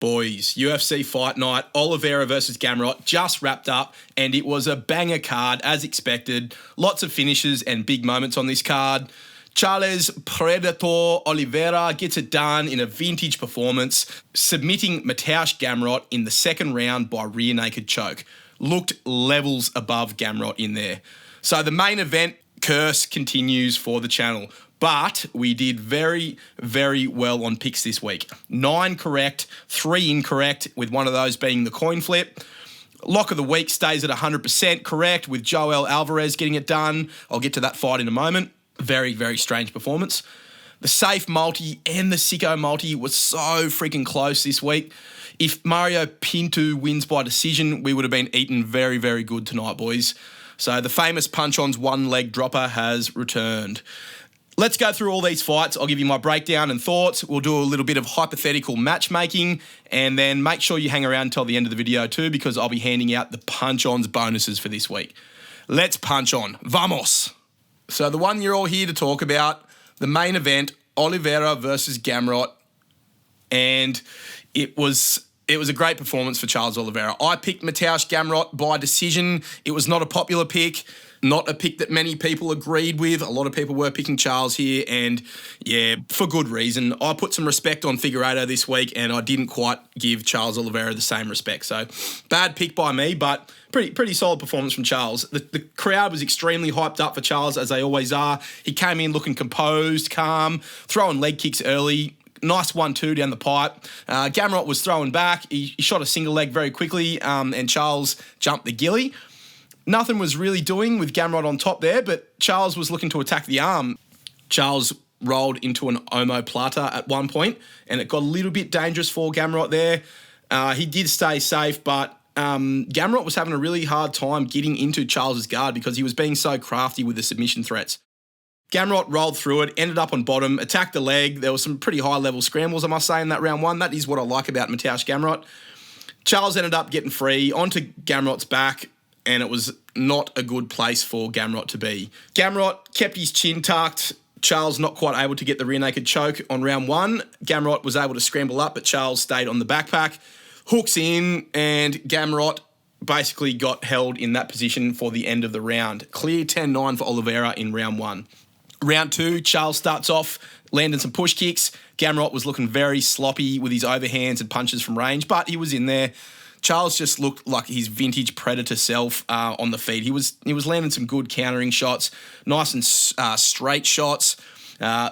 Boys, UFC Fight Night, Oliveira versus Gamrot just wrapped up, and it was a banger card as expected. Lots of finishes and big moments on this card. Charles Predator Oliveira gets it done in a vintage performance, submitting Mateusz Gamrot in the second round by rear naked choke. Looked levels above Gamrot in there. So the main event curse continues for the channel. But we did very, very well on picks this week. 9 correct, 3 incorrect, with one of those being the coin flip. Lock of the week stays at 100% correct, with Joel Alvarez getting it done. I'll get to that fight in a moment. Very, very strange performance. The safe multi and the sicko multi was so freaking close this week. If Mario Pinto wins by decision, we would have been eaten very, very good tonight, boys. So the famous Punch Ons one-leg dropper has returned. Let's go through all these fights. I'll give you my breakdown and thoughts. We'll do a little bit of hypothetical matchmaking, and then make sure you hang around until the end of the video too, because I'll be handing out the Punch Ons bonuses for this week. Let's punch on. Vamos! So the one you're all here to talk about, the main event, Oliveira versus Gamrot, and it was a great performance for Charles Oliveira. I picked Mateusz Gamrot by decision. It was not a popular pick. Not a pick that many people agreed with. A lot of people were picking Charles here, and yeah, for good reason. I put some respect on Figueredo this week, and I didn't quite give Charles Oliveira the same respect. So, bad pick by me, but pretty solid performance from Charles. The crowd was extremely hyped up for Charles, as they always are. He came in looking composed, calm, throwing leg kicks early. Nice 1-2 down the pipe. Gamrot was throwing back. He shot a single leg very quickly, and Charles jumped the gilly. Nothing was really doing with Gamrot on top there, but Charles was looking to attack the arm. Charles rolled into an omoplata at one point, and it got a little bit dangerous for Gamrot there. He did stay safe, but Gamrot was having a really hard time getting into Charles's guard because he was being so crafty with the submission threats. Gamrot rolled through it, ended up on bottom, attacked the leg. There were some pretty high-level scrambles, I must say, in that round one. That is what I like about Mateusz Gamrot. Charles ended up getting free onto Gamrot's back, and it was not a good place for Gamrot to be. Gamrot kept his chin tucked. Charles not quite able to get the rear naked choke on round one. Gamrot was able to scramble up, but Charles stayed on the backpack. Hooks in, and Gamrot basically got held in that position for the end of the round. Clear 10-9 for Oliveira in round one. Round two, Charles starts off landing some push kicks. Gamrot was looking very sloppy with his overhands and punches from range, but he was in there. Charles just looked like his vintage Predator self on the feet. He was landing some good countering shots, nice and straight shots.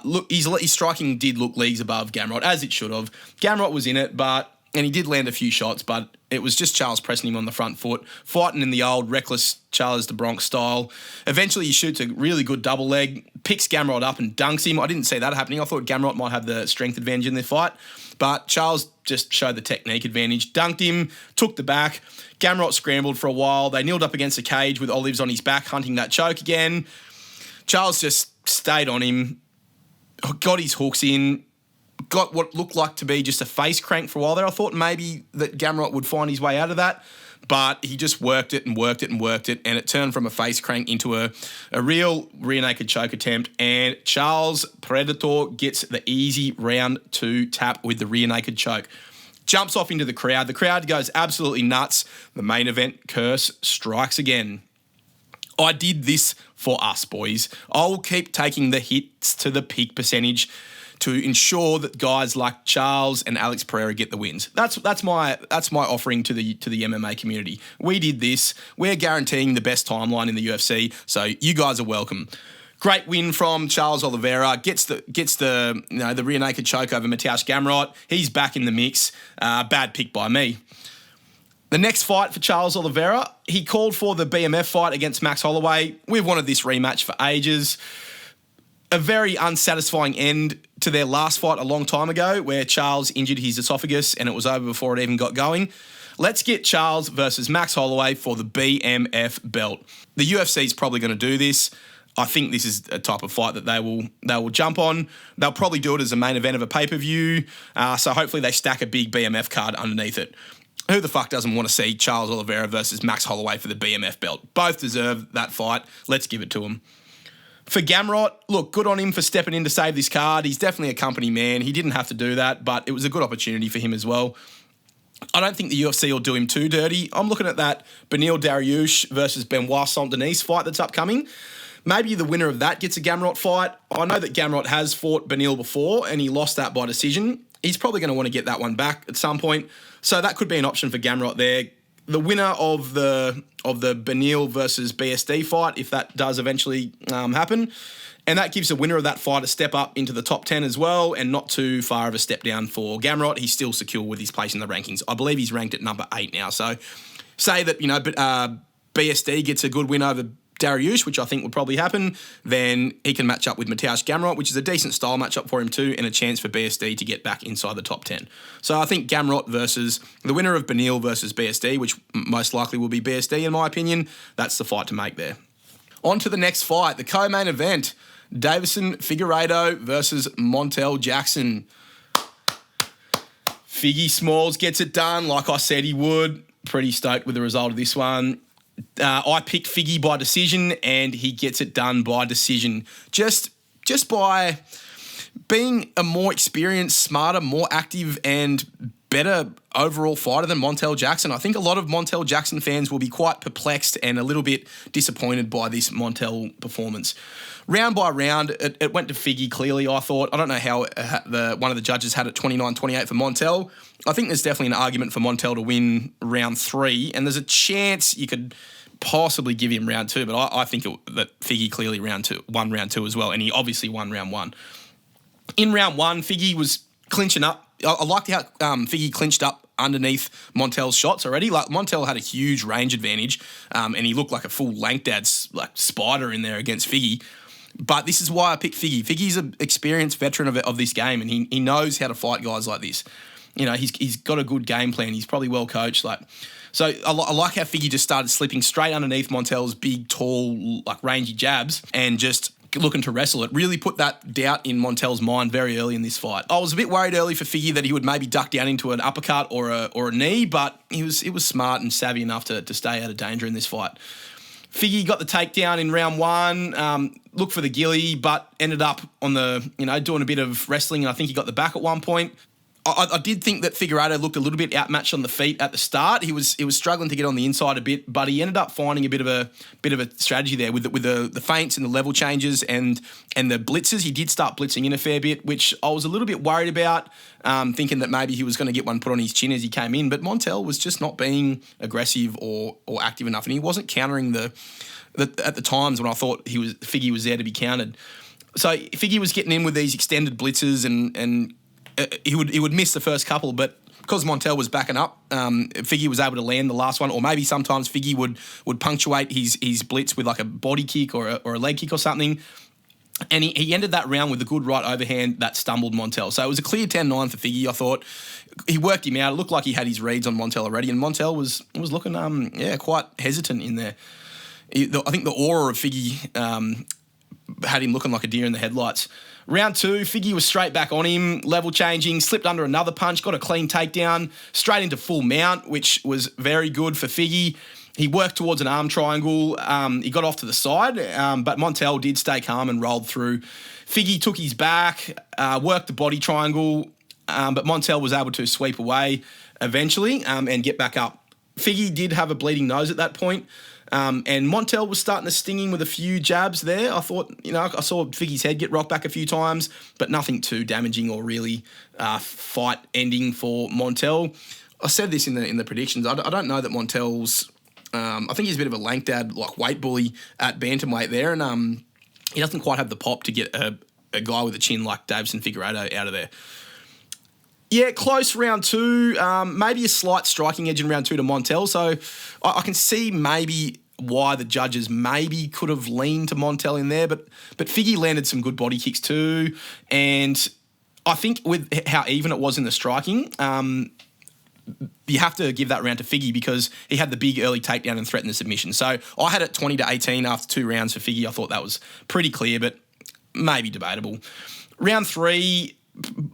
Look, his striking did look leagues above Gamrot, as it should have. Gamrot was in it, and he did land a few shots, but it was just Charles pressing him on the front foot, fighting in the old reckless Charles de Bronx style. Eventually, he shoots a really good double leg, picks Gamrot up and dunks him. I didn't see that happening. I thought Gamrot might have the strength advantage in this fight, but Charles just showed the technique advantage, dunked him, took the back. Gamrot scrambled for a while. They kneeled up against the cage with Olives on his back, hunting that choke again. Charles just stayed on him, got his hooks in, got what looked like to be just a face crank for a while there. I thought maybe that Gamrot would find his way out of that, but he just worked it, and it turned from a face crank into a real rear naked choke attempt, and Charles Predator gets the easy round two tap with the rear naked choke. Jumps off into the crowd. The crowd goes absolutely nuts. The main event curse strikes again. I did this for us, boys. I will keep taking the hits to the peak percentage to ensure that guys like Charles and Alex Pereira get the wins. That's my offering to the MMA community. We did this. We're guaranteeing the best timeline in the UFC, so you guys are welcome. Great win from Charles Oliveira. Gets the rear naked choke over Mateusz Gamrot. He's back in the mix. Bad pick by me. The next fight for Charles Oliveira, he called for the BMF fight against Max Holloway. We've wanted this rematch for ages. A very unsatisfying end to their last fight a long time ago, where Charles injured his esophagus and it was over before it even got going. Let's get Charles versus Max Holloway for the BMF belt. The UFC is probably going to do this. I think this is a type of fight that they will jump on. They'll probably do it as a main event of a pay-per-view, so hopefully they stack a big BMF card underneath it. Who the fuck doesn't want to see Charles Oliveira versus Max Holloway for the BMF belt? Both deserve that fight. Let's give it to them. For Gamrot, look, good on him for stepping in to save this card. He's definitely a company man. He didn't have to do that, but it was a good opportunity for him as well. I don't think the UFC will do him too dirty. I'm looking at that Beneil Dariush versus Benoit Saint-Denis fight that's upcoming. Maybe the winner of that gets a Gamrot fight. I know that Gamrot has fought Beneil before and he lost that by decision. He's probably going to want to get that one back at some point. So that could be an option for Gamrot there. The winner of the Beneil versus BSD fight, if that does eventually happen, and that gives the winner of that fight a step up into the top 10 as well, and not too far of a step down for Gamrot. He's still secure with his place in the rankings. I believe he's ranked at number 8 now. So say that, BSD gets a good win over Dariush, which I think would probably happen, then he can match up with Mateusz Gamrot, which is a decent style matchup for him too, and a chance for BSD to get back inside the top 10. So I think Gamrot versus the winner of Beneil versus BSD, which most likely will be BSD in my opinion, that's the fight to make there. On to the next fight, the co-main event, Deiveson Figueiredo versus Montel Jackson. Figgy Smalls gets it done like I said he would. Pretty stoked with the result of this one. I picked Figgy by decision and he gets it done by decision. Just by being a more experienced, smarter, more active and better overall fighter than Montel Jackson. I think a lot of Montel Jackson fans will be quite perplexed and a little bit disappointed by this Montel performance. Round by round, it went to Figgy clearly, I thought. I don't know how one of the judges had it 29-28 for Montel. I think there's definitely an argument for Montel to win round 3, and there's a chance you could possibly give him round 2, but I think that Figgy clearly won round 2 as well, and he obviously won round 1. In round 1, Figgy was clinching up. I liked how Figgy clinched up underneath Montel's shots already. Like Montel had a huge range advantage, and he looked like a full Lankdad spider in there against Figgy. But this is why I picked Figgy. Figgy's an experienced veteran of this game, and he knows how to fight guys like this. He's got a good game plan. He's probably well coached. So I like how Figgy just started slipping straight underneath Montel's big, tall, rangy jabs and just looking to wrestle. It really put that doubt in Montel's mind very early in this fight. I was a bit worried early for Figgy that he would maybe duck down into an uppercut or a knee, but he was smart and savvy enough to stay out of danger in this fight. Figgy got the takedown in round 1, looked for the gilly, but ended up on doing a bit of wrestling, and I think he got the back at one point. I did think that Figueiredo looked a little bit outmatched on the feet at the start. He was struggling to get on the inside a bit, but he ended up finding a bit of a strategy there with the feints and the level changes and the blitzes. He did start blitzing in a fair bit, which I was a little bit worried about, thinking that maybe he was going to get one put on his chin as he came in. But Montel was just not being aggressive or active enough, and he wasn't countering at the times when I thought Figgy was there to be countered. So Figgy was getting in with these extended blitzes and he would miss the first couple, but because Montel was backing up, Figgy was able to land the last one, or maybe sometimes Figgy would punctuate his blitz with a body kick or a leg kick or something. And he ended that round with a good right overhand that stumbled Montel. So it was a clear 10-9 for Figgy, I thought. He worked him out. It looked like he had his reads on Montel already, and Montel was looking quite hesitant in there. I think the aura of Figgy had him looking like a deer in the headlights. Round 2, Figgy was straight back on him, level changing, slipped under another punch, got a clean takedown, straight into full mount, which was very good for Figgy. He worked towards an arm triangle. He got off to the side, but Montel did stay calm and rolled through. Figgy took his back, worked the body triangle, but Montel was able to sweep away eventually and get back up. Figgy did have a bleeding nose at that point. And Montel was starting to sting him with a few jabs there. I thought, I saw Figgy's head get rocked back a few times, but nothing too damaging or really fight ending for Montel. I said this in the predictions. I don't know that Montel's. I think he's a bit of a Lankdad weight bully at bantamweight there, and he doesn't quite have the pop to get a guy with a chin like Deiveson Figueiredo out of there. Yeah, close round 2. Maybe a slight striking edge in round 2 to Montel. So I can see maybe why the judges maybe could have leaned to Montel in there, but Figgy landed some good body kicks too. And I think with how even it was in the striking, you have to give that round to Figgy because he had the big early takedown and threatened the submission. So I had it 20-18 after 2 rounds for Figgy. I thought that was pretty clear, but maybe debatable. Round 3,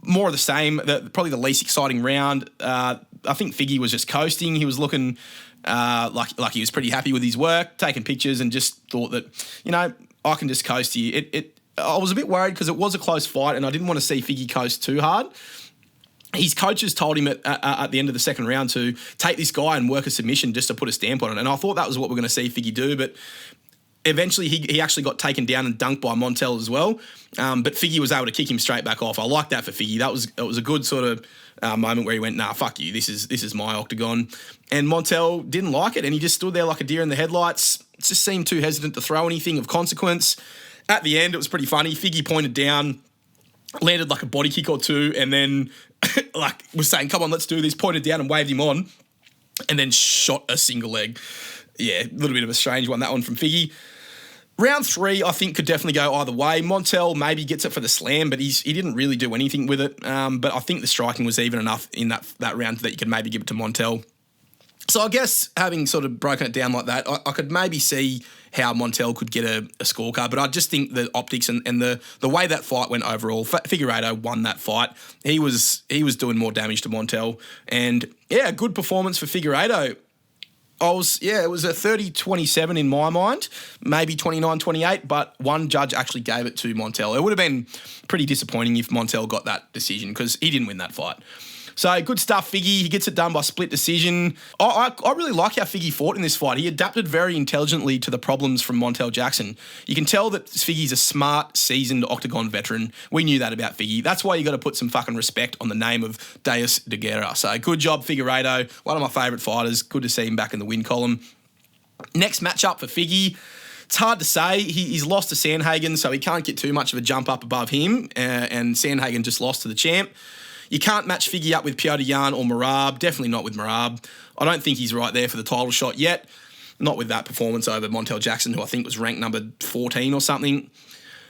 more of the same, probably the least exciting round. I think Figgy was just coasting. He was looking like he was pretty happy with his work, taking pictures, and just thought that, I can just coast here. I was a bit worried because it was a close fight and I didn't want to see Figgy coast too hard. his coaches told him at the end of the second round to take this guy and work a submission just to put a stamp on it. And I thought that was what we're going to see Figgy do, but eventually he actually got taken down and dunked by Montel as well. But Figgy was able to kick him straight back off. I like that for Figgy. It was a good sort of moment where he went, nah, fuck you. This is my octagon. And Montel didn't like it, and he just stood there like a deer in the headlights. Just seemed too hesitant to throw anything of consequence. At the end, it was pretty funny. Figgy pointed down, landed like a body kick or two, and then like was saying, come on, let's do this, pointed down and waved him on, and then shot a single leg. Yeah, a little bit of a strange one, that one from Figgy. Round 3, I think, could definitely go either way. Montel maybe gets it for the slam, but he didn't really do anything with it. But I think the striking was even enough in that round that you could maybe give it to Montel. So I guess having sort of broken it down like that, I could maybe see how Montel could get a scorecard, but I just think the optics and the way that fight went overall, Figueredo won that fight. He was doing more damage to Montel, and yeah, a good performance for Figueredo. It was a 30-27 in my mind, maybe 29-28, but one judge actually gave it to Montel. It would have been pretty disappointing if Montel got that decision because he didn't win that fight. So good stuff, Figgy. He gets it done by split decision. I really like how Figgy fought in this fight. He adapted very intelligently to the problems from Montel Jackson. You can tell that Figgy's a smart, seasoned octagon veteran. We knew that about Figgy. That's why you got to put some fucking respect on the name of Deus de Guerra. So good job, Figueredo. One of my favourite fighters. Good to see him back in the win column. Next matchup for Figgy. It's hard to say. He's lost to Sandhagen, so he can't get too much of a jump up above him. And Sandhagen just lost to the champ. You can't match Figgy up with Petr Yan or Merab. Definitely not with Merab. I don't think he's right there for the title shot yet. Not with that performance over Montel Jackson, who I think was ranked number 14 or something.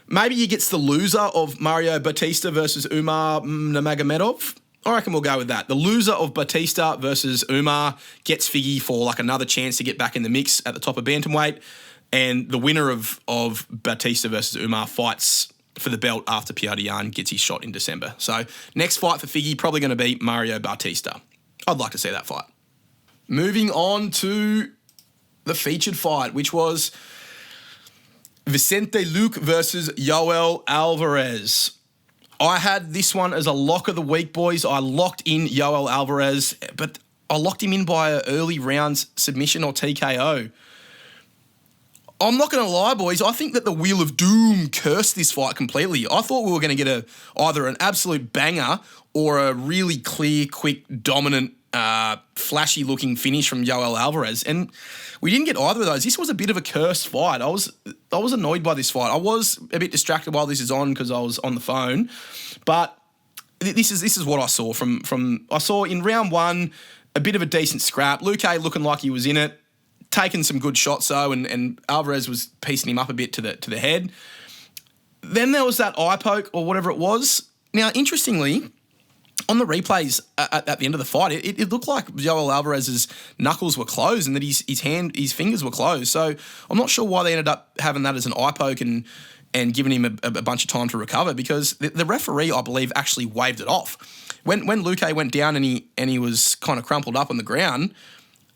Maybe he gets the loser of Mario Batista versus Umar Nurmagomedov. I reckon we'll go with that. The loser of Batista versus Umar gets Figgy for like another chance to get back in the mix at the top of bantamweight. And the winner of Batista versus Umar fights for the belt after Petr Yan gets his shot in December. So next fight for Figgy, probably going to be Mario Batista. I'd like to see that fight. Moving on to the featured fight, which was Vicente Luque versus Yoel Alvarez. I had this one as a lock of the week, boys. I locked in Yoel Alvarez, but I locked him in by an early rounds submission or TKO. I'm not going to lie, boys. I think that the Wheel of Doom cursed this fight completely. I thought we were going to get either an absolute banger or a really clear, quick, dominant, flashy-looking finish from Yoel Alvarez, and we didn't get either of those. This was a bit of a cursed fight. I was annoyed by this fight. I was a bit distracted while this is on because I was on the phone, but this is what I saw from. I saw in round 1 a bit of a decent scrap. Luque looking like he was in it. Taken some good shots though, and Alvarez was piecing him up a bit to the head. Then there was that eye poke or whatever it was. Now, interestingly, on the replays at the end of the fight, it looked like Yoel Alvarez's knuckles were closed and that his fingers were closed. So I'm not sure why they ended up having that as an eye poke and giving him a bunch of time to recover, because the referee, I believe, actually waved it off. When Luque went down and he was kind of crumpled up on the ground,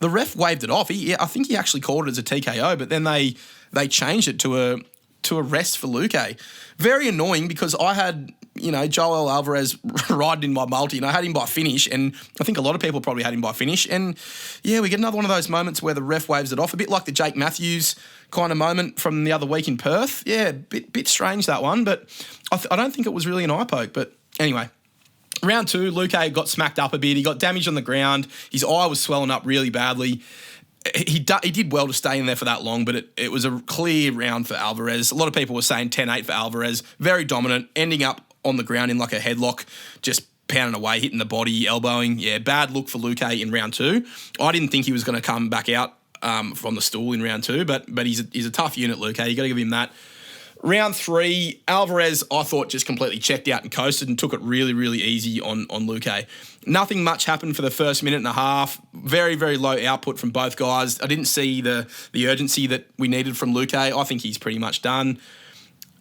the ref waved it off. I think he actually called it as a TKO, but then they changed it to a rest for Luque. Very annoying because I had, Yoel Alvarez riding in my multi, and I had him by finish, and I think a lot of people probably had him by finish. And yeah, we get another one of those moments where the ref waves it off, a bit like the Jake Matthews kind of moment from the other week in Perth. Yeah, bit strange that one, but I don't think it was really an eye poke. But anyway. Round 2, Luque got smacked up a bit. He got damaged on the ground. His eye was swelling up really badly. He did well to stay in there for that long, but it was a clear round for Alvarez. A lot of people were saying 10-8 for Alvarez. Very dominant, ending up on the ground in like a headlock, just pounding away, hitting the body, elbowing. Yeah, bad look for Luque in round 2. I didn't think he was going to come back out from the stool in round 2, but he's a tough unit, Luque. You got to give him that. Round 3, Alvarez, I thought, just completely checked out and coasted and took it really, really easy on Luque. Nothing much happened for the first minute and a half. Very, very low output from both guys. I didn't see the urgency that we needed from Luque. I think he's pretty much done.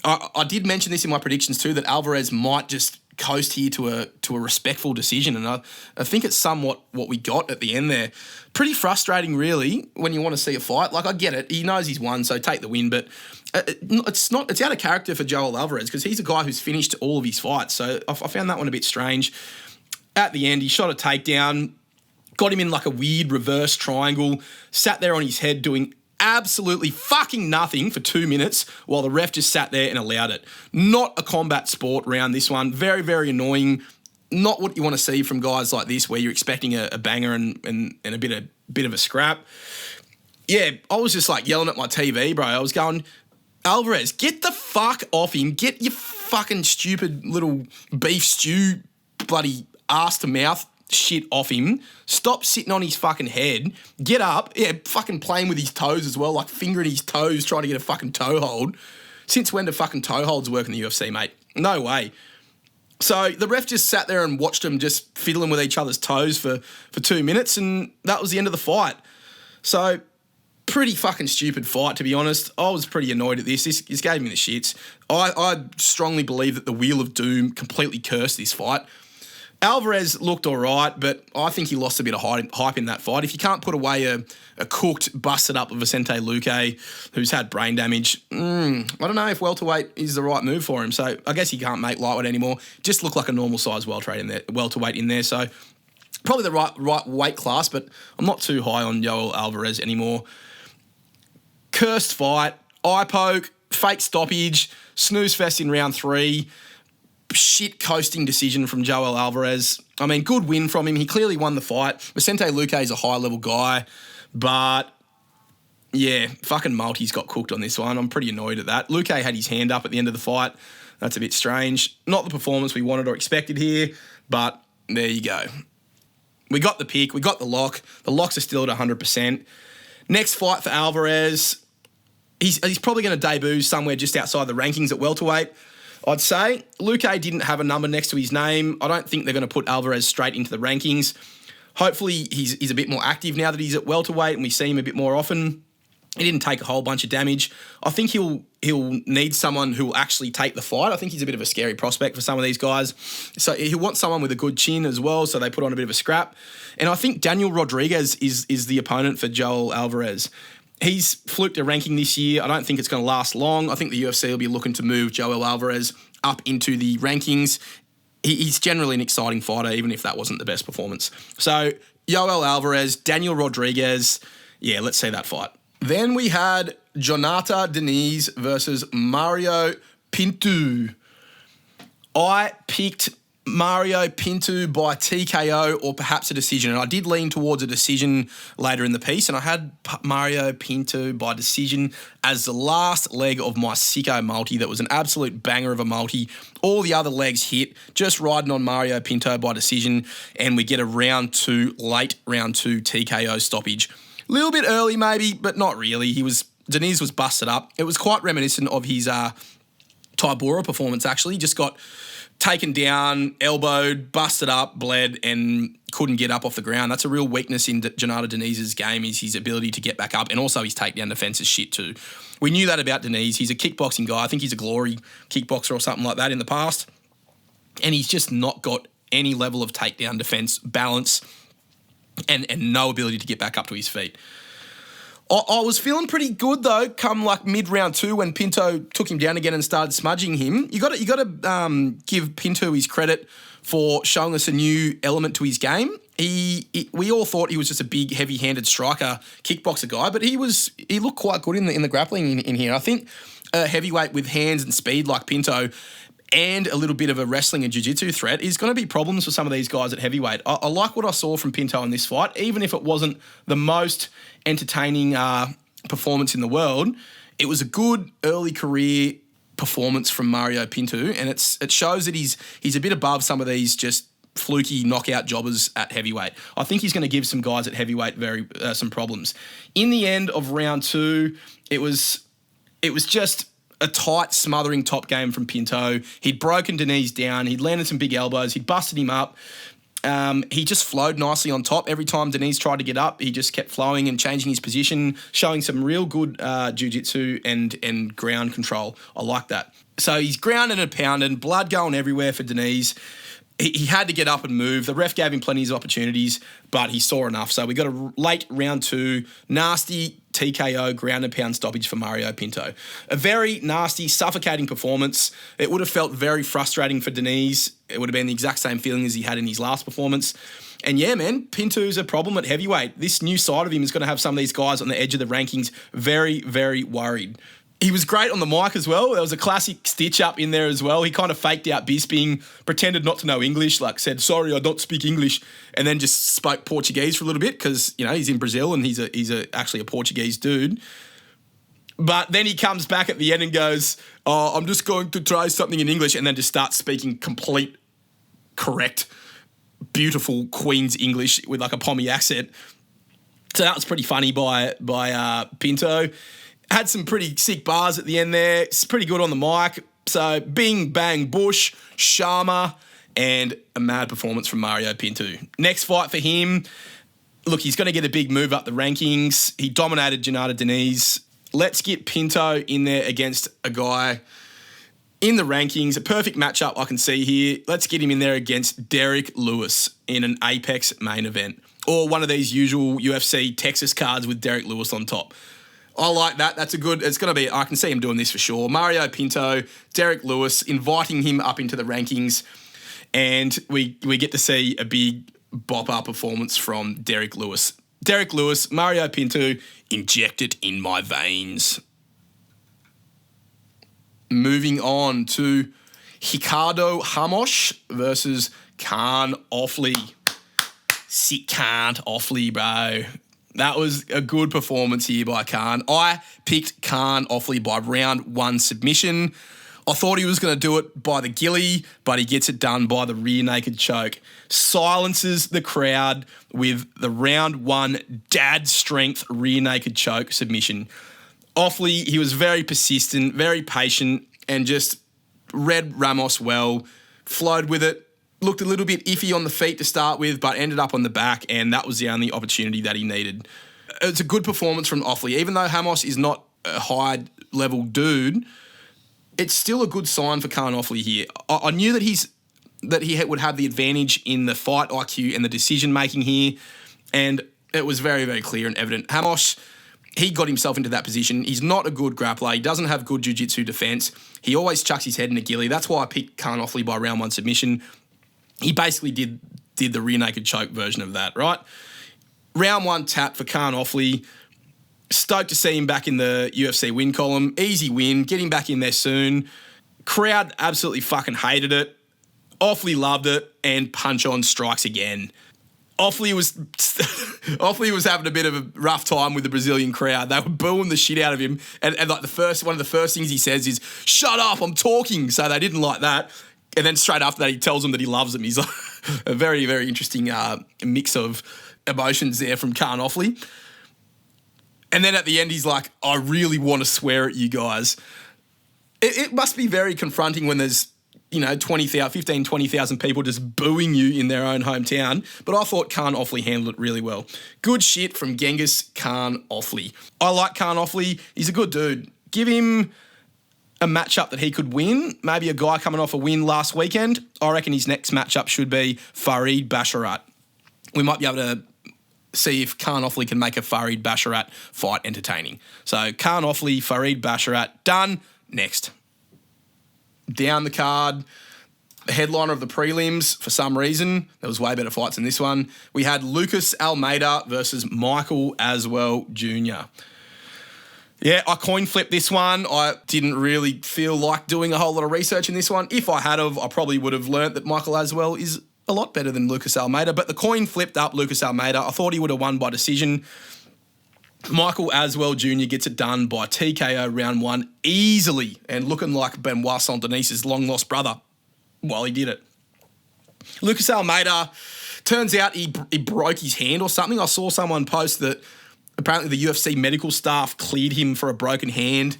I did mention this in my predictions too, that Alvarez might just coast here to a respectful decision, and I think it's somewhat what we got at the end there. Pretty frustrating, really, when you want to see a fight. Like, I get it. He knows he's won, so take the win, but it's out of character for Yoel Alvarez because he's a guy who's finished all of his fights, so I found that one a bit strange. At the end, he shot a takedown, got him in like a weird reverse triangle, sat there on his head doing absolutely fucking nothing for 2 minutes while the ref just sat there and allowed it. Not a combat sport round, this one. Very, very annoying. Not what you want to see from guys like this where you're expecting a banger and a bit of a scrap. Yeah, I was just like yelling at my TV, bro. I was going, Alvarez, get the fuck off him. Get your fucking stupid little beef stew bloody ass to mouth shit off him. Stop sitting on his fucking head. Get up. Yeah, fucking playing with his toes as well, like fingering his toes, trying to get a fucking toe hold. Since when do fucking toe holds work in the UFC, mate? No way. So the ref just sat there and watched them just fiddling with each other's toes for 2 minutes, and that was the end of the fight. So pretty fucking stupid fight, to be honest. I was pretty annoyed at this. This gave me the shits. I strongly believe that the Wheel of Doom completely cursed this fight. Alvarez looked all right, but I think he lost a bit of hype in that fight. If you can't put away a cooked, busted up Vicente Luque, who's had brain damage, I don't know if welterweight is the right move for him. So I guess he can't make lightweight anymore. Just look like a normal size welterweight in there. So probably the right weight class, but I'm not too high on Yoel Alvarez anymore. Cursed fight, eye poke, fake stoppage, snooze fest in round 3. Shit coasting decision from Yoel Alvarez. I mean, good win from him. He clearly won the fight. Vicente Luque is a high-level guy, but yeah, fucking multis got cooked on this one. I'm pretty annoyed at that. Luque had his hand up at the end of the fight. That's a bit strange. Not the performance we wanted or expected here, but there you go. We got the pick. We got the lock. The locks are still at 100%. Next fight for Alvarez, he's probably going to debut somewhere just outside the rankings at welterweight, I'd say. Luque didn't have a number next to his name. I don't think they're going to put Alvarez straight into the rankings. Hopefully he's a bit more active now that he's at welterweight and we see him a bit more often. He didn't take a whole bunch of damage. I think he'll need someone who will actually take the fight. I think he's a bit of a scary prospect for some of these guys. So he'll want someone with a good chin as well, so they put on a bit of a scrap. And I think Daniel Rodriguez is the opponent for Yoel Alvarez. He's fluked a ranking this year. I don't think it's going to last long. I think the UFC will be looking to move Yoel Alvarez up into the rankings. He's generally an exciting fighter, even if that wasn't the best performance. So Yoel Alvarez, Daniel Rodriguez. Yeah, let's see that fight. Then we had Jonata Diniz versus Mario Pinto. I picked Mario Pinto by TKO or perhaps a decision, and I did lean towards a decision later in the piece, and I had Mario Pinto by decision as the last leg of my sicko multi. That was an absolute banger of a multi. All the other legs hit, just riding on Mario Pinto by decision, and we get a late round two TKO stoppage. A little bit early maybe, but not really. Diniz was busted up. It was quite reminiscent of his Tybura performance, actually. Just got taken down, elbowed, busted up, bled, and couldn't get up off the ground. That's a real weakness in Jonata Diniz's game, is his ability to get back up, and also his takedown defense is shit too. We knew that about Diniz. He's a kickboxing guy. I think he's a glory kickboxer or something like that in the past, and he's just not got any level of takedown defense, balance, and no ability to get back up to his feet. I was feeling pretty good though, come like mid round 2 when Pinto took him down again and started smudging him. You got to give Pinto his credit for showing us a new element to his game. We all thought he was just a big, heavy-handed striker, kickboxer guy, but he looked quite good in the grappling in here. I think a heavyweight with hands and speed like Pinto, and a little bit of a wrestling and jiu-jitsu threat is going to be problems for some of these guys at heavyweight. I like what I saw from Pinto in this fight, even if it wasn't the most entertaining performance in the world. It was a good early career performance from Mario Pinto, and it shows that he's a bit above some of these just fluky knockout jobbers at heavyweight. I think he's going to give some guys at heavyweight some problems. In the end of round 2, it was just a tight, smothering top game from Pinto. He'd broken Diniz down. He'd landed some big elbows. He'd busted him up. He just flowed nicely on top. Every time Diniz tried to get up, he just kept flowing and changing his position, showing some real good jiu-jitsu and ground control. I like that. So he's grounded and pounded, blood going everywhere for Diniz. he had to get up and move. The ref gave him plenty of opportunities, but he saw enough. So we got a late round 2, nasty TKO ground and pound stoppage for Mario Pinto. A very nasty, suffocating performance. It would have felt very frustrating for Diniz. It would have been the exact same feeling as he had in his last performance. And yeah, man, Pinto's a problem at heavyweight. This new side of him is going to have some of these guys on the edge of the rankings very, very worried. He was great on the mic as well. There was a classic stitch up in there as well. He kind of faked out Bisping, pretended not to know English, like said, sorry, I don't speak English, and then just spoke Portuguese for a little bit because, you know, he's in Brazil and he's actually a Portuguese dude. But then he comes back at the end and goes, oh, I'm just going to try something in English, and then just starts speaking complete, correct, beautiful Queen's English with like a Pommy accent. So that was pretty funny by Pinto. Had some pretty sick bars at the end there. It's pretty good on the mic. So bing, bang, bush, Sharma, and a mad performance from Mario Pinto. Next fight for him, look, he's going to get a big move up the rankings. He dominated Janata Diniz. Let's get Pinto in there against a guy in the rankings. A perfect matchup I can see here. Let's get him in there against Derek Lewis in an Apex main event. Or one of these usual UFC Texas cards with Derek Lewis on top. I like that. That's a good, it's going to be, I can see him doing this for sure. Mario Pinto, Derek Lewis, inviting him up into the rankings. And we get to see a big bop-up performance from Derek Lewis. Derek Lewis, Mario Pinto, inject it in my veins. Moving on to Ricardo Ramos versus Khan Ofli. Sick Khan Ofli, bro. That was a good performance here by Khan. I picked Khan Ofli by round 1 submission. I thought he was going to do it by the gilly, but he gets it done by the rear naked choke. Silences the crowd with the round 1 dad strength rear naked choke submission. Ofli, he was very persistent, very patient, and just read Ramos well, flowed with it. Looked a little bit iffy on the feet to start with, but ended up on the back, and that was the only opportunity that he needed. It's a good performance from Ofli. Even though Ramos is not a high-level dude, it's still a good sign for Khan Ofli here. I knew that he would have the advantage in the fight IQ and the decision-making here, and it was very, very clear and evident. Ramos, he got himself into that position. He's not a good grappler. He doesn't have good jiu-jitsu defense. He always chucks his head in a gilly. That's why I picked Khan Ofli by round 1 submission. He basically did the rear naked choke version of that, right? Round 1 tap for Khan Ofli. Stoked to see him back in the UFC win column. Easy win. Get him back in there soon. Crowd absolutely fucking hated it. Ofli loved it. And Punch Ons strikes again. Ofli was having a bit of a rough time with the Brazilian crowd. They were booing the shit out of him. And like one of the first things he says is, shut up, I'm talking. So they didn't like that. And then straight after that, he tells them that he loves them. He's like a very, very interesting mix of emotions there from Khan Ofli. And then at the end, he's like, I really want to swear at you guys. It must be very confronting when there's, 20,000 people just booing you in their own hometown. But I thought Khan Ofli handled it really well. Good shit from Genghis Khan Ofli. I like Khan Ofli. He's a good dude. Give him a matchup that he could win. Maybe a guy coming off a win last weekend. I reckon his next matchup should be Farid Basharat. We might be able to see if Khan Ofli can make a Farid Basharat fight entertaining. So Khan Ofli, Farid Basharat, done. Next. Down the card, the headliner of the prelims, for some reason, there was way better fights than this one. We had Lucas Almeida versus Nicoll Aswell Jr. Yeah, I coin flipped this one. I didn't really feel like doing a whole lot of research in this one. If I had I probably would have learnt that Nicoll Aswell is a lot better than Lucas Almeida, but the coin flipped up Lucas Almeida. I thought he would have won by decision. Nicoll Aswell Jr. gets it done by TKO round 1 easily and looking like Benoit Saint-Denis's long-lost brother while he did it. Lucas Almeida, turns out he broke his hand or something. I saw someone post that apparently the UFC medical staff cleared him for a broken hand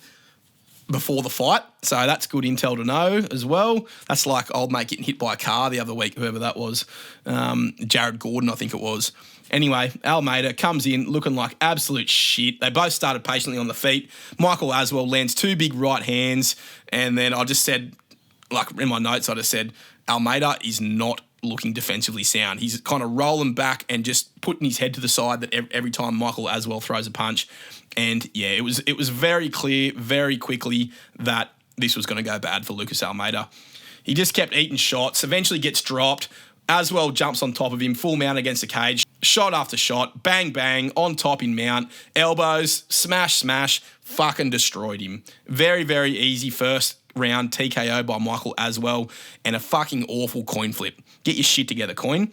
before the fight. So that's good intel to know as well. That's like old mate getting hit by a car the other week, whoever that was. Jared Gordon, I think it was. Anyway, Almeida comes in looking like absolute shit. They both started patiently on the feet. Nicoll Aswell lands 2 big right hands. And then I just said, like in my notes, I just said, Almeida is not looking defensively sound. He's kind of rolling back and just putting his head to the side that every time Michael Aswell throws a punch. And yeah, it was very clear very quickly that this was going to go bad for Lucas Almeida. He just kept eating shots, eventually gets dropped. Aswell jumps on top of him, full mount against the cage. Shot after shot, bang, bang, on top in mount. Elbows, smash, smash, fucking destroyed him. Very, very easy first round TKO by Michael Aswell and a fucking awful coin flip. Get your shit together, coin.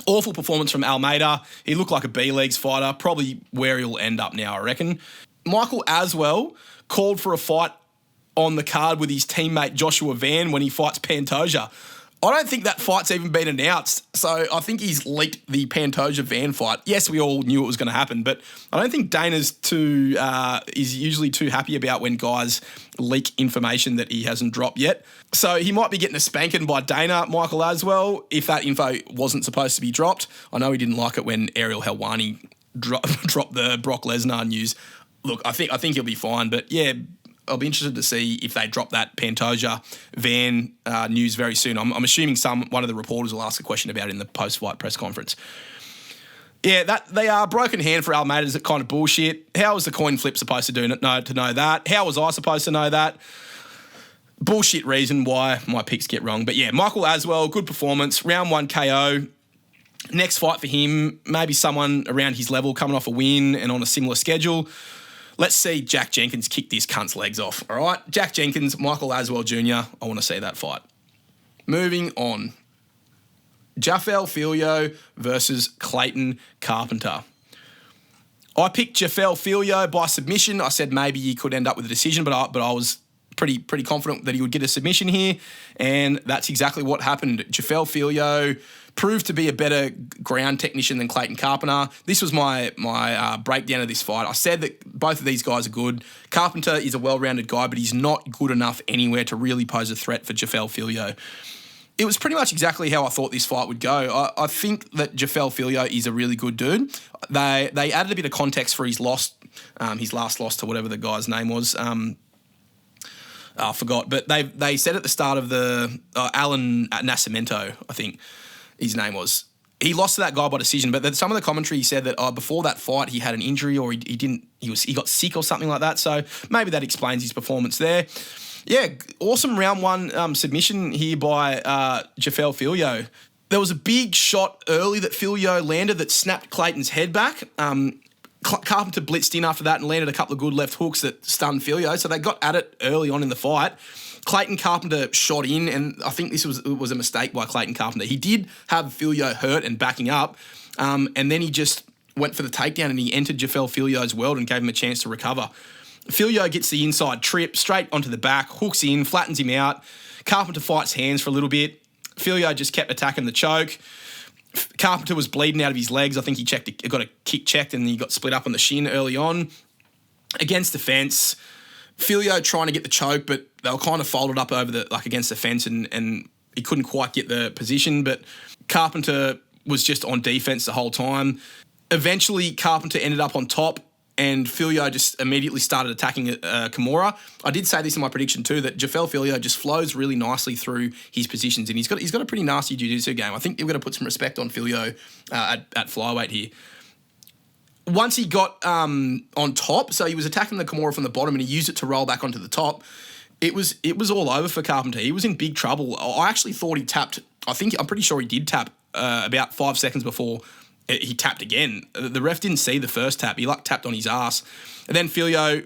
Awful performance from Almeida. He looked like a B-Leagues fighter, probably where he'll end up now, I reckon. Michael Aswell called for a fight on the card with his teammate Joshua Van when he fights Pantoja. I don't think that fight's even been announced, so I think he's leaked the Pantoja-Van fight. Yes, we all knew it was going to happen, but I don't think Dana's is usually too happy about when guys leak information that he hasn't dropped yet. So he might be getting a spanking by Dana, Michael Aswell, if that info wasn't supposed to be dropped. I know he didn't like it when Ariel Helwani dropped the Brock Lesnar news. Look, I think he'll be fine, but yeah, I'll be interested to see if they drop that Pantoja Van news very soon. I'm assuming one of the reporters will ask a question about it in the post-fight press conference. Yeah, that they are broken hand for Almeida is kind of bullshit. How was the coin flip supposed to know that? How was I supposed to know that? Bullshit reason why my picks get wrong. But yeah, Michael Aswell, good performance. Round 1 KO. Next fight for him, maybe someone around his level coming off a win and on a similar schedule. Let's see Jack Jenkins kick this cunt's legs off, all right? Jack Jenkins, Michael Aswell Jr., I want to see that fight. Moving on. Jafel Filho versus Clayton Carpenter. I picked Jafel Filho by submission. I said maybe he could end up with a decision, but I was pretty confident that he would get a submission here, and that's exactly what happened. Jafel Filho proved to be a better ground technician than Clayton Carpenter. This was my breakdown of this fight. I said that both of these guys are good. Carpenter is a well-rounded guy, but he's not good enough anywhere to really pose a threat for Jafel Filho. It was pretty much exactly how I thought this fight would go. I think that Jafel Filho is a really good dude. They added a bit of context for his last loss to whatever the guy's name was. I forgot, but they said at the start of the Alan Nascimento, I think his name was. He lost to that guy by decision, but some of the commentary said that before that fight he had an injury or he got sick or something like that. So maybe that explains his performance there. Yeah, awesome round 1 submission here by Jafel Filho. There was a big shot early that Filho landed that snapped Clayton's head back. Carpenter blitzed in after that and landed a couple of good left hooks that stunned Filho. So they got at it early on in the fight. Clayton Carpenter shot in, and I think this was a mistake by Clayton Carpenter. He did have Filho hurt and backing up, and then he just went for the takedown and he entered Jafel Filho's world and gave him a chance to recover. Filho gets the inside trip, straight onto the back, hooks in, flattens him out. Carpenter fights hands for a little bit. Filho just kept attacking the choke. Carpenter was bleeding out of his legs. I think he got a kick checked and he got split up on the shin early on. Against the fence, Filho trying to get the choke, but they were kind of folded up over against the fence and he couldn't quite get the position, but Carpenter was just on defense the whole time. Eventually, Carpenter ended up on top and Filho just immediately started attacking Kimura. I did say this in my prediction too, that Jafel Filho just flows really nicely through his positions and he's got a pretty nasty jiu-jitsu game. I think you've got to put some respect on Filho at flyweight here. Once he got on top, so he was attacking the Kimura from the bottom and he used it to roll back onto the top, it was all over for Carpenter. He was in big trouble. I actually thought he tapped. I'm pretty sure he did tap about 5 seconds before he tapped again. The ref didn't see the first tap. He tapped on his ass. And then Filho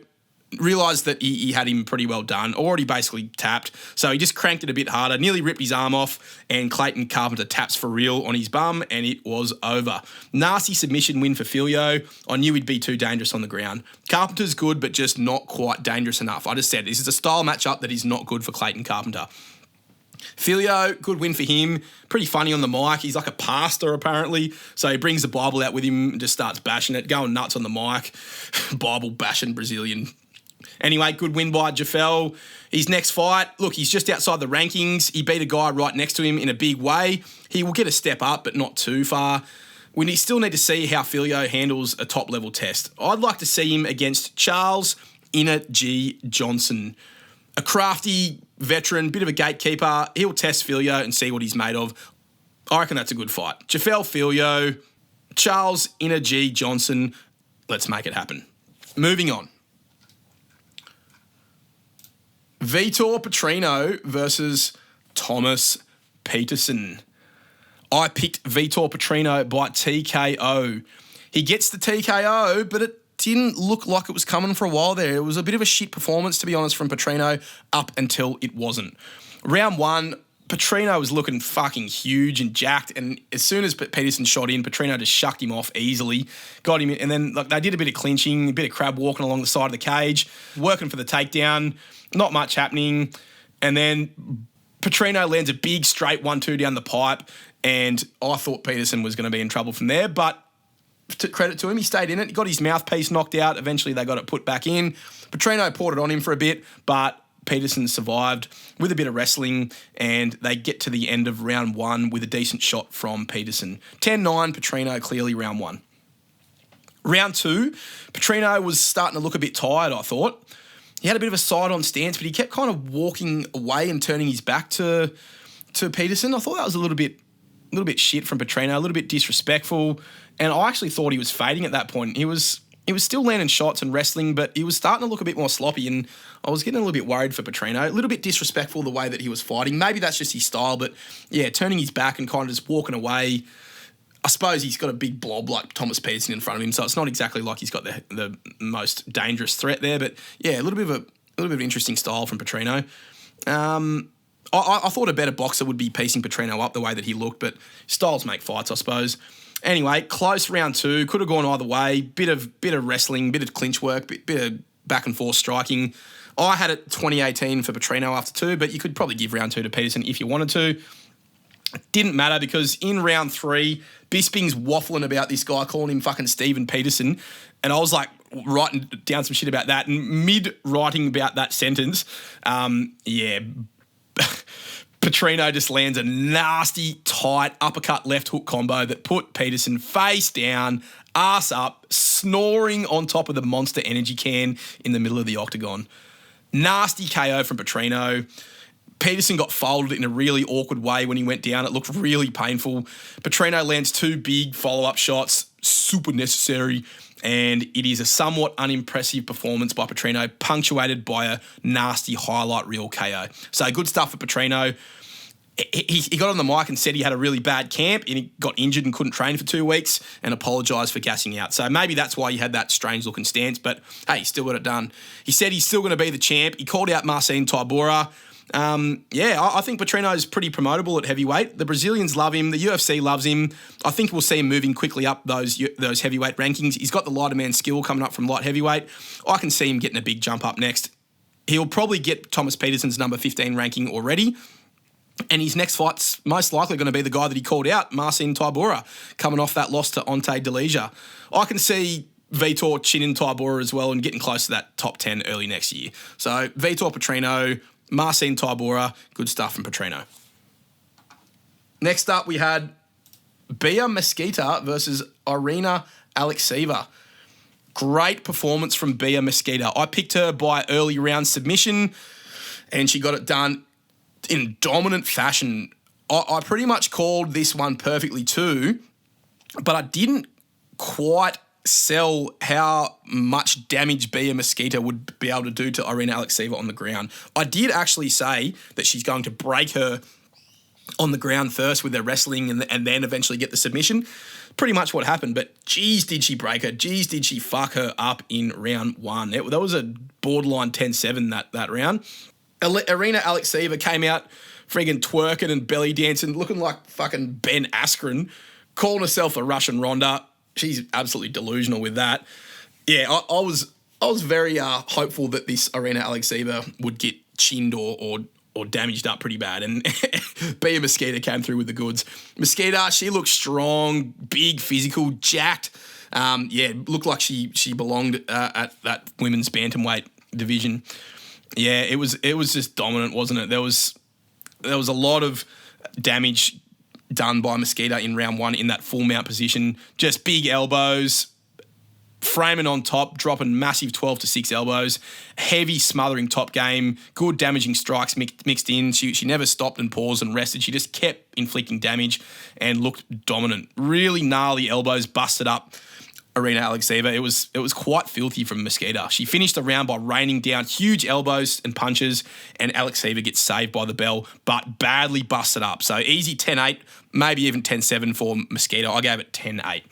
realised that he had him pretty well done, already basically tapped. So he just cranked it a bit harder, nearly ripped his arm off, and Clayton Carpenter taps for real on his bum, and it was over. Nasty submission win for Filho. I knew he'd be too dangerous on the ground. Carpenter's good, but just not quite dangerous enough. I just said this is a style matchup that is not good for Clayton Carpenter. Filho, good win for him. Pretty funny on the mic. He's like a pastor, apparently. So he brings the Bible out with him and just starts bashing it, going nuts on the mic. Bible bashing Brazilian. Anyway, good win by Jafel. His next fight, look, he's just outside the rankings. He beat a guy right next to him in a big way. He will get a step up, but not too far. We still need to see how Filho handles a top-level test. I'd like to see him against Charles Inner G. Johnson. A crafty veteran, bit of a gatekeeper. He'll test Filho and see what he's made of. I reckon that's a good fight. Jafel Filho, Charles Inner G Johnson. Let's make it happen. Moving on. Vitor Petrino versus Thomas Peterson. I picked Vitor Petrino by TKO. He gets the TKO, but it didn't look like it was coming for a while there. It was a bit of a shit performance, to be honest, from Petrino up until it wasn't. Round one, Petrino was looking fucking huge and jacked, and as soon as Peterson shot in, Petrino just shucked him off easily, got him in, and then they did a bit of clinching, a bit of crab walking along the side of the cage, working for the takedown, not much happening, and then Petrino lands a big straight 1-2 down the pipe, and I thought Peterson was going to be in trouble from there, but to credit to him, he stayed in it. He got his mouthpiece knocked out. Eventually, they got it put back in. Petrino poured it on him for a bit, but Peterson survived with a bit of wrestling, and they get to the end of round one with a decent shot from Peterson. 10-9, Petrino clearly round one. Round two, Petrino was starting to look a bit tired, I thought. He had a bit of a side-on stance, but he kept kind of walking away and turning his back to Peterson. I thought that was a little bit shit from Petrino, a little bit disrespectful, and I actually thought he was fading at that point. He was still landing shots and wrestling, but he was starting to look a bit more sloppy, and I was getting a little bit worried for Petrino. A little bit disrespectful the way that he was fighting. Maybe that's just his style, but yeah, turning his back and kind of just walking away. I suppose he's got a big blob like Thomas Peterson in front of him, so it's not exactly like he's got the most dangerous threat there. But yeah, a little bit of interesting style from Petrino. I thought a better boxer would be piecing Petrino up the way that he looked, but styles make fights, I suppose. Anyway, close round two, could have gone either way. Bit of wrestling, bit of clinch work, bit of back and forth striking. I had it 20-18 for Petrino after two, but you could probably give round two to Peterson if you wanted to. It didn't matter because in round three, Bisping's waffling about this guy, calling him fucking Steven Peterson, and I was like writing down some shit about that, and mid-writing about that sentence, Petrino just lands a nasty, tight uppercut left hook combo that put Peterson face down, ass up, snoring on top of the Monster Energy can in the middle of the octagon. Nasty KO from Petrino. Peterson got folded in a really awkward way when he went down. It looked really painful. Petrino lands two big follow-up shots, super necessary, and it is a somewhat unimpressive performance by Petrino, punctuated by a nasty highlight reel KO. So good stuff for Petrino. He got on the mic and said he had a really bad camp and he got injured and couldn't train for 2 weeks and apologised for gassing out. So maybe that's why he had that strange-looking stance, but hey, he still got it done. He said he's still going to be the champ. He called out Marcin Tybura. I think Petrino is pretty promotable at heavyweight. The Brazilians love him. The UFC loves him. I think we'll see him moving quickly up those heavyweight rankings. He's got the lighter man skill coming up from light heavyweight. I can see him getting a big jump up next. He'll probably get Thomas Peterson's number 15 ranking already. And his next fight's most likely going to be the guy that he called out, Marcin Tybura, coming off that loss to Ante Delija. I can see Vitor chinning Tybura as well and getting close to that top 10 early next year. So Vitor Petrino, Marcin Tybura, good stuff from Petrino. Next up, we had Bia Mesquita versus Irina Alekseeva. Great performance from Bia Mesquita. I picked her by early round submission, and she got it done in dominant fashion. I pretty much called this one perfectly too, but I didn't quite sell how much damage Bia Mesquita would be able to do to Irina Alekseeva on the ground. I did actually say that she's going to break her on the ground first with her wrestling and then eventually get the submission. Pretty much what happened, but geez, did she break her. Geez, did she fuck her up in round one. That was a borderline 10-7 that round. Irina Alekseeva came out friggin' twerking and belly dancing, looking like fucking Ben Askren, calling herself a Russian Ronda. She's absolutely delusional with that. Yeah, I was very hopeful that this Irina Alekseeva would get chinned or damaged up pretty bad, and Bia Mesquita came through with the goods. Mesquita, she looked strong, big, physical, jacked. Looked like she belonged at that women's bantamweight division. Yeah, it was just dominant, wasn't it? There was a lot of damage done by Mesquita in round one in that full mount position. Just big elbows, framing on top, dropping massive 12-6 elbows, heavy smothering top game, good damaging strikes mixed in. She never stopped and paused and rested. She just kept inflicting damage and looked dominant. Really gnarly elbows busted up Arena Alekseeva. It was quite filthy from Mesquita. She finished the round by raining down huge elbows and punches, and Alekseeva gets saved by the bell, but badly busted up. So easy 10-8, maybe even 10-7 for Mesquita. I gave it 10-8.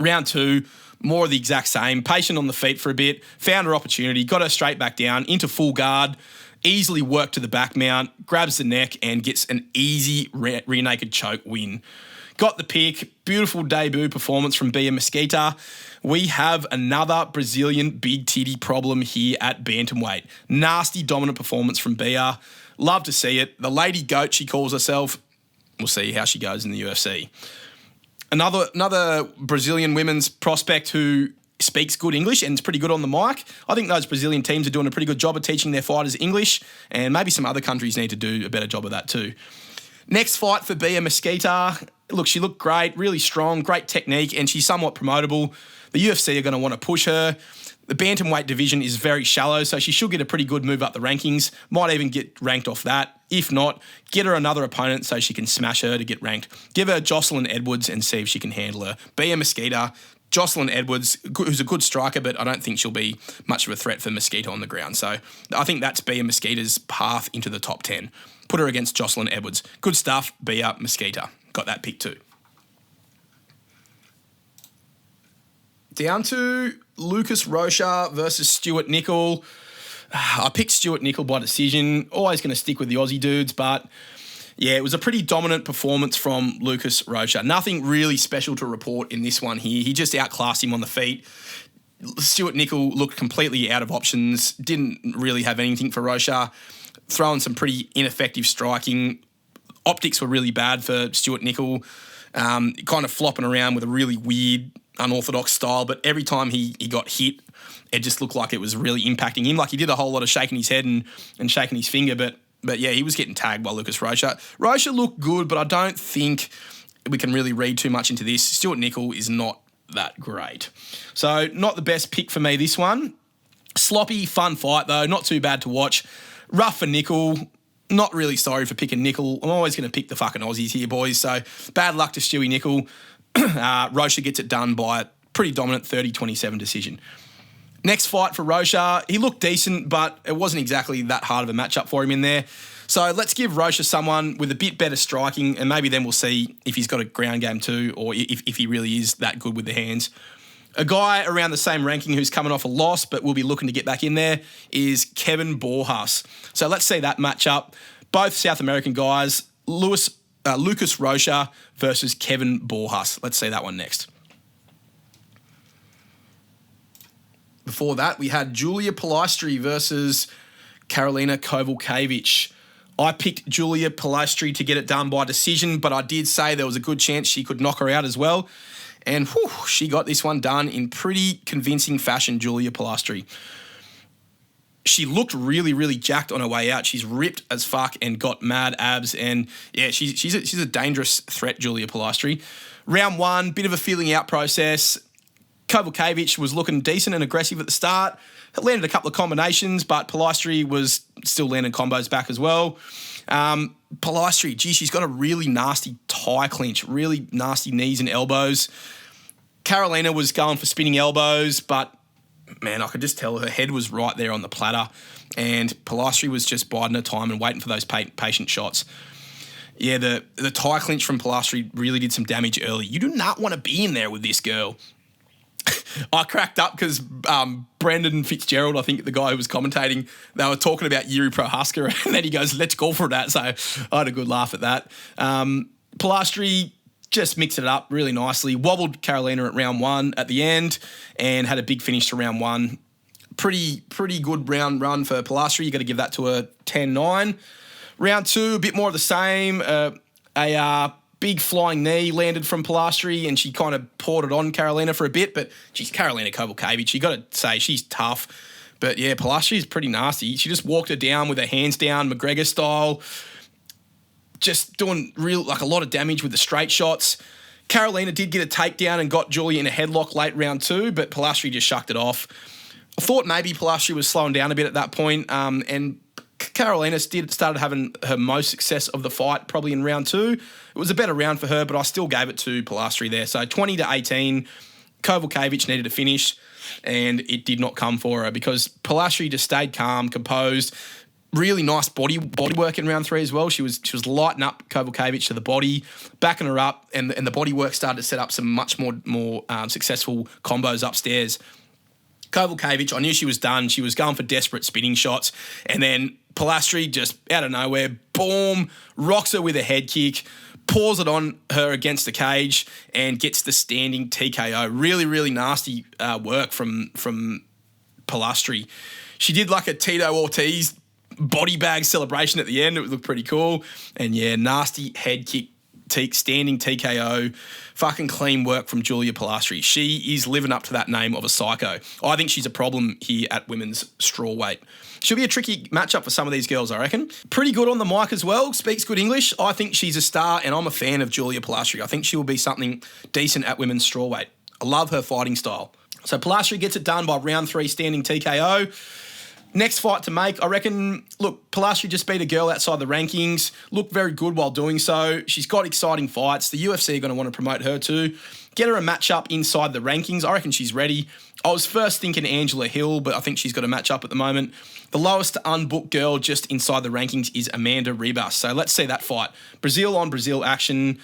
Round 2, more of the exact same. Patient on the feet for a bit, found her opportunity, got her straight back down into full guard, easily worked to the back mount, grabs the neck and gets an easy rear naked choke win. Got the pick. Beautiful debut performance from Bia Mesquita. We have another Brazilian big titty problem here at bantamweight. Nasty dominant performance from Bia. Love to see it. The lady goat, she calls herself. We'll see how she goes in the UFC. Another Brazilian women's prospect who speaks good English and is pretty good on the mic. I think those Brazilian teams are doing a pretty good job of teaching their fighters English, and maybe some other countries need to do a better job of that too. Next fight for Bia Mesquita. Look, she looked great, really strong, great technique, and she's somewhat promotable. The UFC are going to want to push her. The bantamweight division is very shallow, so she should get a pretty good move up the rankings. Might even get ranked off that. If not, get her another opponent so she can smash her to get ranked. Give her Jocelyn Edwards and see if she can handle her. Bia Mesquita, Jocelyn Edwards, who's a good striker, but I don't think she'll be much of a threat for Mesquita on the ground. So I think that's Bia Mesquita's path into the top 10. Put her against Jocelyn Edwards. Good stuff, Bia Mesquita. Got that pick too. Down to Lucas Rocha versus Stuart Nicoll. I picked Stuart Nicoll by decision. Always going to stick with the Aussie dudes, but yeah, it was a pretty dominant performance from Lucas Rocha. Nothing really special to report in this one here. He just outclassed him on the feet. Stuart Nicoll looked completely out of options. Didn't really have anything for Rocha. Throwing some pretty ineffective striking. Optics were really bad for Stuart Nicoll. Kind of flopping around with a really weird, unorthodox style, but every time he got hit, it just looked like it was really impacting him. Like he did a whole lot of shaking his head and shaking his finger, but yeah, he was getting tagged by Lucas Rocha. Rocha looked good, but I don't think we can really read too much into this. Stuart Nicoll is not that great. So not the best pick for me, this one. Sloppy, fun fight though, not too bad to watch. Rough for Nicoll. Not really sorry for picking Nicoll. I'm always going to pick the fucking Aussies here, boys. So bad luck to Stewie Nicoll. Rocha gets it done by a pretty dominant 30-27 decision. Next fight for Rocha. He looked decent, but it wasn't exactly that hard of a matchup for him in there. So let's give Rocha someone with a bit better striking, and maybe then we'll see if he's got a ground game too, or if he really is that good with the hands. A guy around the same ranking who's coming off a loss but will be looking to get back in there is Kevin Borjas. So let's see that matchup. Both South American guys, Lucas Rocha versus Kevin Borjas. Let's see that one next. Before that, we had Julia Polastri versus Karolina Kowalkiewicz. I picked Julia Polastri to get it done by decision, but I did say there was a good chance she could knock her out as well. And whew, she got this one done in pretty convincing fashion, Julia Polastri. She looked really, really jacked on her way out. She's ripped as fuck and got mad abs. And yeah, she's a dangerous threat, Julia Polastri. Round 1, bit of a feeling out process. Kowalkiewicz was looking decent and aggressive at the start. Landed a couple of combinations, but Polastri was still landing combos back as well. Polastri, she's got a really nasty tie clinch, really nasty knees and elbows. Karolina was going for spinning elbows, but man, I could just tell her head was right there on the platter, and Polastri was just biding her time and waiting for those patient shots. Yeah, the tie clinch from Polastri really did some damage early. You do not want to be in there with this girl. I cracked up because Brendan Fitzgerald, I think the guy who was commentating, they were talking about Yuri Prohaska, and then he goes, let's go for that. So I had a good laugh at that. Polastri just mixed it up really nicely, wobbled Karolina at round 1 at the end, and had a big finish to round 1. Pretty good round run for Polastri. You got to give that to a 10-9. Round 2, a bit more of the same. A big flying knee landed from Polastri, and she kind of poured it on Karolina for a bit, but she's Karolina Kowalkiewicz. You got to say she's tough. But yeah, Polastri is pretty nasty. She just walked her down with her hands down, McGregor style, just doing a lot of damage with the straight shots. Carolina did get a takedown and got Julia in a headlock late round 2, but Polastri just shucked it off. I thought maybe Polastri was slowing down a bit at that point, and Carolina started having her most success of the fight probably in round 2. It was a better round for her, but I still gave it to Polastri there. So 20-18, Kowalkiewicz needed to finish, and it did not come for her because Polastri just stayed calm, composed. Really nice body work in round 3 as well. She was lighting up Kowalkiewicz to the body, backing her up, and the body work started to set up some much more successful combos upstairs. Kowalkiewicz, I knew she was done. She was going for desperate spinning shots, and then Polastri just out of nowhere, boom, rocks her with a head kick, pours it on her against the cage, and gets the standing TKO. Really, really nasty work from Polastri. She did like a Tito Ortiz body bag celebration at the end. It looked pretty cool. And yeah, nasty head kick, standing TKO. Fucking clean work from Julia Polastri. She is living up to that name of a psycho. I think she's a problem here at women's strawweight. She'll be a tricky matchup for some of these girls, I reckon. Pretty good on the mic as well. Speaks good English. I think she's a star, and I'm a fan of Julia Polastri. I think she will be something decent at women's strawweight. I love her fighting style. So Polastri gets it done by round 3 standing TKO. Next fight to make, I reckon, look, Polastri just beat a girl outside the rankings, looked very good while doing so. She's got exciting fights. The UFC are going to want to promote her too. Get her a matchup inside the rankings. I reckon she's ready. I was first thinking Angela Hill, but I think she's got a matchup at the moment. The lowest unbooked girl just inside the rankings is Amanda Ribas. So let's see that fight. Brazil on Brazil action.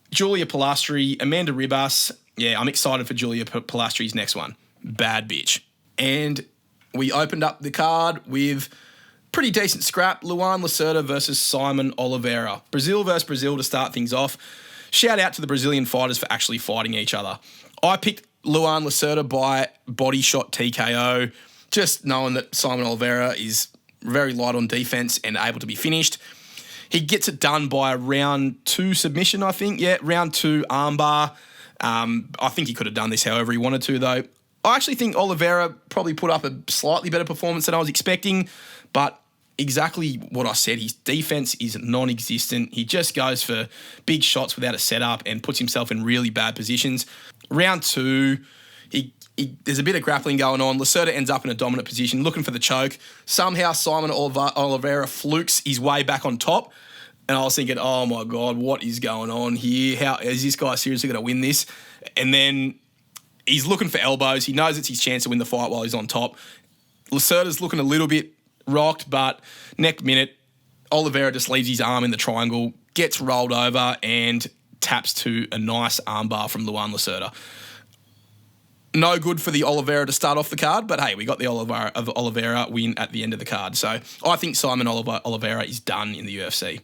Julia Polastri, Amanda Ribas. Yeah, I'm excited for Julia Polastri's next one. Bad bitch. And we opened up the card with pretty decent scrap. Luan Lacerda versus Simon Oliveira. Brazil versus Brazil to start things off. Shout out to the Brazilian fighters for actually fighting each other. I picked Luan Lacerda by body shot TKO, just knowing that Simon Oliveira is very light on defense and able to be finished. He gets it done by a round 2 submission, I think. Yeah, round 2 armbar. I think he could have done this however he wanted to, though. I actually think Oliveira probably put up a slightly better performance than I was expecting, but exactly what I said, his defense is non-existent. He just goes for big shots without a setup and puts himself in really bad positions. Round 2, there's a bit of grappling going on. Lacerda ends up in a dominant position, looking for the choke. Somehow Simon Oliveira flukes his way back on top. And I was thinking, oh my God, what is going on here? How is this guy seriously going to win this? And then he's looking for elbows. He knows it's his chance to win the fight while he's on top. Lacerda's looking a little bit rocked, but next minute, Oliveira just leaves his arm in the triangle, gets rolled over, and taps to a nice armbar from Luan Lacerda. No good for the Oliveira to start off the card, but hey, we got the Oliveira win at the end of the card. So I think Simon Oliveira is done in the UFC.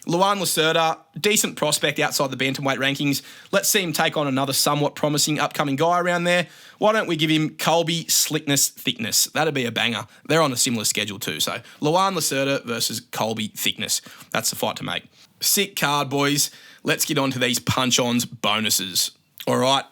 Luan Lacerda, decent prospect outside the bantamweight rankings. Let's see him take on another somewhat promising upcoming guy around there. Why don't we give him Colby Slickness Thickness? That'd be a banger. They're on a similar schedule too. So Luan Lacerda versus Colby Thickness. That's the fight to make. Sick card, boys. Let's get on to these Punch Ons bonuses. All right.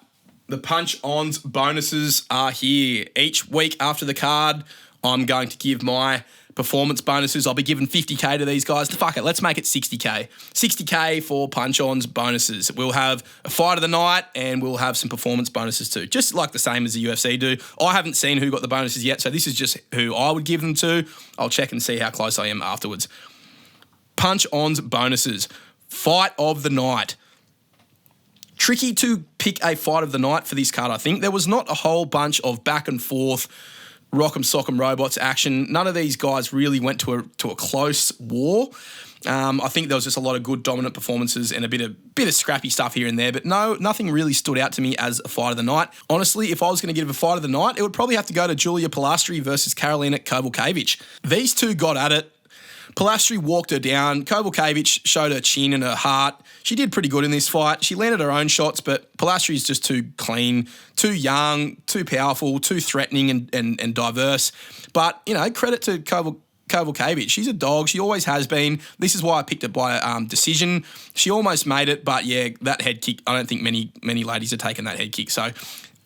The Punch Ons bonuses are here. Each week after the card, I'm going to give my performance bonuses. I'll be giving 50K to these guys. Fuck it, let's make it 60K. 60K for Punch Ons bonuses. We'll have a fight of the night and we'll have some performance bonuses too, just like the same as the UFC do. I haven't seen who got the bonuses yet, so this is just who I would give them to. I'll check and see how close I am afterwards. Punch Ons bonuses. Fight of the night. Tricky to pick a fight of the night for this card, I think. There was not a whole bunch of back and forth rock'em sock'em robots action. None of these guys really went to a close war. I think there was just a lot of good dominant performances and a bit of scrappy stuff here and there, but nothing really stood out to me as a fight of the night. Honestly, if I was going to give a fight of the night, it would probably have to go to Julia Polastri versus Karolina Kowalkiewicz. These two got at it. Polastri walked her down. Kowalkiewicz showed her chin and her heart. She did pretty good in this fight. She landed her own shots, but Polastri is just too clean, too young, too powerful, too threatening and diverse. But, credit to Kowalkiewicz. She's a dog. She always has been. This is why I picked it by decision. She almost made it, but yeah, that head kick, I don't think many ladies have taken that head kick. So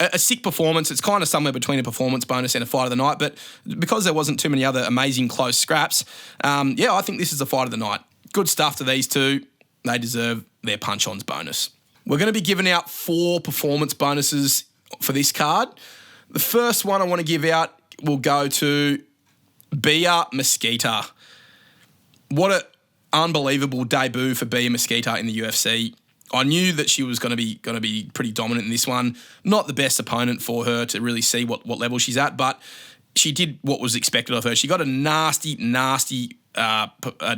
a sick performance. It's kind of somewhere between a performance bonus and a fight of the night, but because there wasn't too many other amazing close scraps, I think this is the fight of the night. Good stuff to these two. They deserve their Punch Ons bonus. We're going to be giving out 4 performance bonuses for this card. The first one I want to give out will go to Bia Mesquita. What an unbelievable debut for Bia Mesquita in the UFC. I knew that she was going to be pretty dominant in this one. Not the best opponent for her to really see what level she's at, but she did what was expected of her. She got a nasty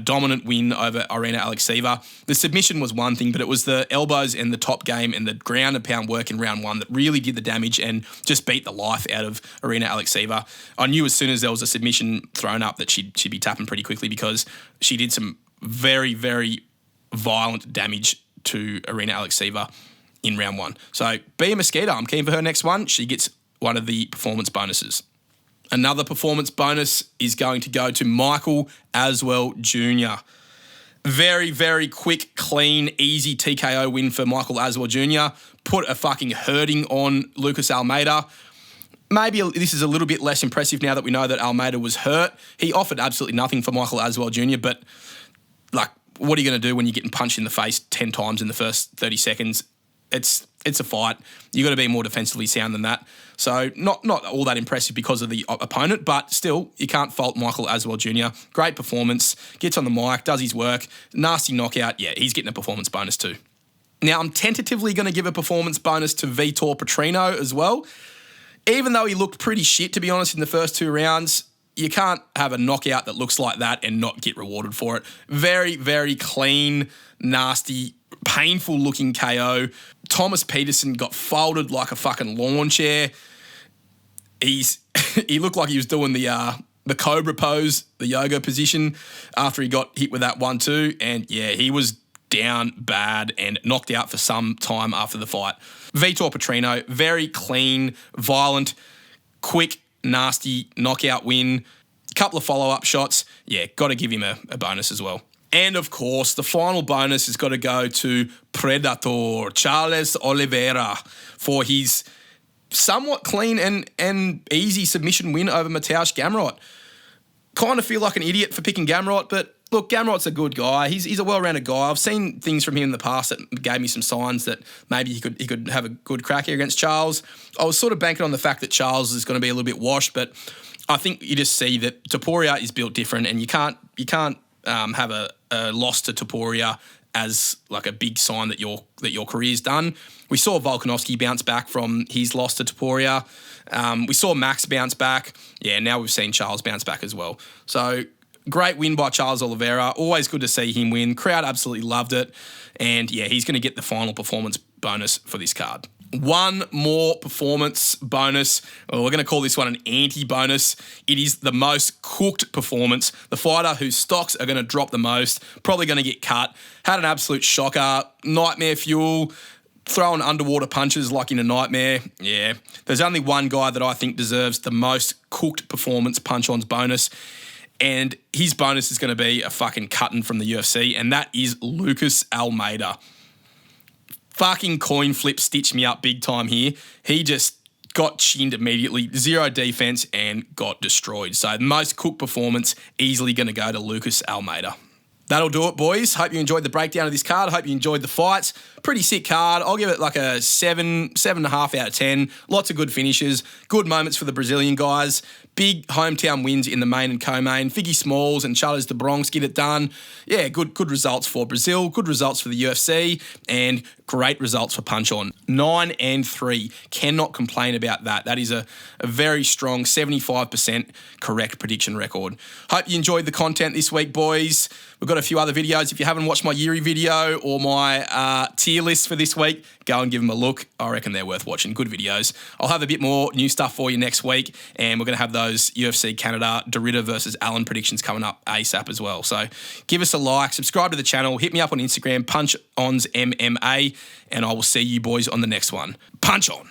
dominant win over Irina Alekseeva. The submission was one thing, but it was the elbows and the top game and the ground and pound work in round 1 that really did the damage and just beat the life out of Irina Alekseeva. I knew as soon as there was a submission thrown up that she'd be tapping pretty quickly because she did some very, very violent damage to Irina Alekseeva in round 1. So Bia Mesquita, I'm keen for her next one. She gets one of the performance bonuses. Another performance bonus is going to go to Michael Aswell Jr. Very, very quick, clean, easy TKO win for Michael Aswell Jr. Put a fucking hurting on Lucas Almeida. Maybe this is a little bit less impressive now that we know that Almeida was hurt. He offered absolutely nothing for Michael Aswell Jr., but what are you going to do when you're getting punched in the face 10 times in the first 30 seconds? It's a fight. You got to be more defensively sound than that. So not all that impressive because of the opponent, but still, you can't fault Michael Aswell Jr. Great performance, gets on the mic, does his work, nasty knockout. Yeah, he's getting a performance bonus too. Now, I'm tentatively going to give a performance bonus to Vitor Petrino as well. Even though he looked pretty shit, to be honest, in the first 2 rounds, you can't have a knockout that looks like that and not get rewarded for it. Very, very clean, nasty, painful-looking KO. Thomas Peterson got folded like a fucking lawn chair. He looked like he was doing the cobra pose, the yoga position, after he got hit with that 1-2. And, yeah, he was down bad and knocked out for some time after the fight. Vitor Petrino, very clean, violent, quick, nasty knockout win. Couple of follow-up shots. Yeah, got to give him a bonus as well. And, of course, the final bonus has got to go to Predator, Charles Oliveira, for his somewhat clean and easy submission win over Mateusz Gamrot. Kind of feel like an idiot for picking Gamrot, but look, Gamrot's a good guy. He's a well-rounded guy. I've seen things from him in the past that gave me some signs that maybe he could have a good crack here against Charles. I was sort of banking on the fact that Charles is going to be a little bit washed, but I think you just see that Topuria is built different, and you can't have a loss to Topuria as like a big sign that your career's done. We saw Volkanovski bounce back from his loss to Topuria. We saw Max bounce back. Yeah, now we've seen Charles bounce back as well. So great win by Charles Oliveira. Always good to see him win. Crowd absolutely loved it. And yeah, he's going to get the final performance bonus for this card. One more performance bonus. Well, we're going to call this one an anti-bonus. It is the most cooked performance. The fighter whose stocks are going to drop the most, probably going to get cut. Had an absolute shocker. Nightmare fuel. Throwing underwater punches like in a nightmare. Yeah. There's only one guy that I think deserves the most cooked performance Punch Ons bonus. And his bonus is going to be a fucking cutting from the UFC. And that is Lucas Almeida. Fucking coin flip stitched me up big time here. He just got chinned immediately, 0 defense, and got destroyed. So the most cooked performance, easily going to go to Lucas Almeida. That'll do it, boys. Hope you enjoyed the breakdown of this card. Hope you enjoyed the fights. Pretty sick card. I'll give it like a 7.5 out of 10. Lots of good finishes. Good moments for the Brazilian guys. Big hometown wins in the main and co-main. Figgy Smalls and Charles de Bronx get it done. Yeah, good results for Brazil. Good results for the UFC. And great results for Punch On. 9-3. Cannot complain about that. That is a very strong 75% correct prediction record. Hope you enjoyed the content this week, boys. We've got a few other videos. If you haven't watched my Yuri video or my tier list for this week, go and give them a look. I reckon they're worth watching. Good videos. I'll have a bit more new stuff for you next week, and we're going to have those UFC Canada Dorita versus Allen predictions coming up ASAP as well. So give us a like, subscribe to the channel, hit me up on Instagram, Punch Ons MMA, and I will see you boys on the next one. Punch on!